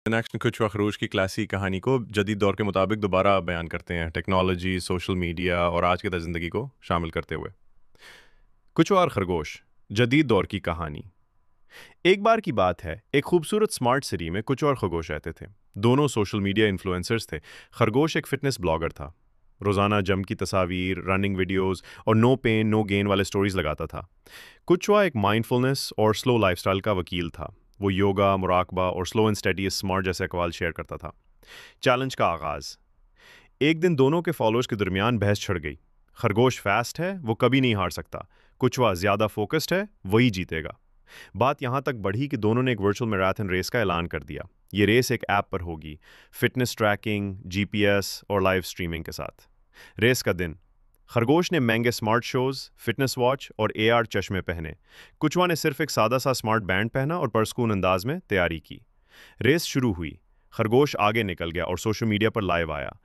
Action कुछ खरोश की classic कहानी को जदीद दौर के मुताबिक दोबारा बयान करते हैं, टेक्नोलॉजी, सोशल मीडिया और आज के ज़िंदगी को शामिल करते हुए। कुछ और खरगोश, जदीद दौर की कहानी। एक बार की बात है, एक खूबसूरत स्मार्ट सिटी में कुछ और खरगोश रहते थे। दोनों सोशल मीडिया इन्फ्लुएंसर्स थे। खरगोश एक फिटनेस ब्लॉगर था। रोज़ाना जिम की तस्वीर, रनिंग वीडियोस और नो पेन नो गेन वाले स्टोरीज लगाता था। कुचवा एक माइंडफुलनेस और स्लो लाइफस्टाइल का वकील था। वो योगा, मुराकबा और स्लो एंड स्टेडी स्मार्ट जैसे अकवाल शेयर करता था। चैलेंज का आगाज। एक दिन दोनों के फॉलोअर्स के दरमियान बहस छिड़ गई। खरगोश फास्ट है, वो कभी नहीं हार सकता। कुचवा ज्यादा फोकस्ड है, वही जीतेगा। बात यहां तक बढ़ी कि दोनों ने एक वर्चुअल मैराथन रेस का ऐलान कर दिया। ये रेस एक ऐप पर होगी, फिटनेस ट्रैकिंग, जीपीएस और लाइव स्ट्रीमिंग के साथ। रेस का दिन। खरगोश ने महंगे स्मार्ट शोज, फिटनेस वॉच और एआर चश्मे पहने। कुचवा ने सिर्फ एक सादा सा स्मार्ट बैंड पहना और परस्कून अंदाज में तैयारी की। रेस शुरू हुई। खरगोश आगे निकल गया और सोशल मीडिया पर लाइव आया।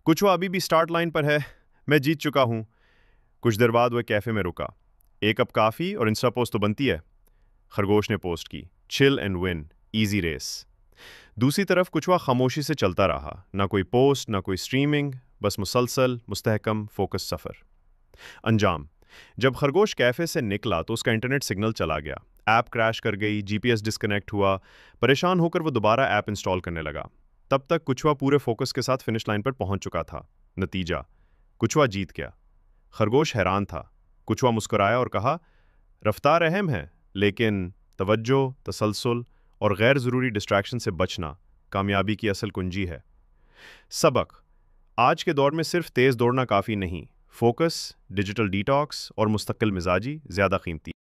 कुचवा अभी भी स्टार्ट लाइन पर है, मैं जीत चुका हूं। कुछ देर बाद वह कैफे में रुका। एक कप काफी और इंस्टा पोस्ट तो बनती है। खरगोश ने पोस्ट की, chill and win, easy race. दूसरी तरफ कुचवा खामोशी से चलता रहा, ना कोई पोस्ट, ना कोई स्ट्रीमिंग, बस मुसलसल मुस्तहकम फोकस सफर। अंजाम। जब खरगोश कैफे से निकला तो उसका इंटरनेट सिग्नल चला गया। ऐप क्रैश कर गई, जीपीएस डिस्कनेक्ट हुआ। परेशान होकर वो दोबारा ऐप इंस्टॉल करने लगा। तब तक कुचवा पूरे फोकस के साथ फिनिश लाइन पर पहुंच चुका था। नतीजा, कुचवा जीत गया। खरगोश हैरान था। कुचवा मुस्कुराया और कहा, रफ्तार अहम है, लेकिन तवज्जो, तसलसल और गैर ज़रूरी डिस्ट्रैक्शन से बचना कामयाबी की असल कुंजी है। सबक। आज के दौर में सिर्फ तेज़ दौड़ना काफ़ी नहीं, फोकस, डिजिटल डिटॉक्स और मुस्तकिल मिजाजी ज़्यादा कीमती।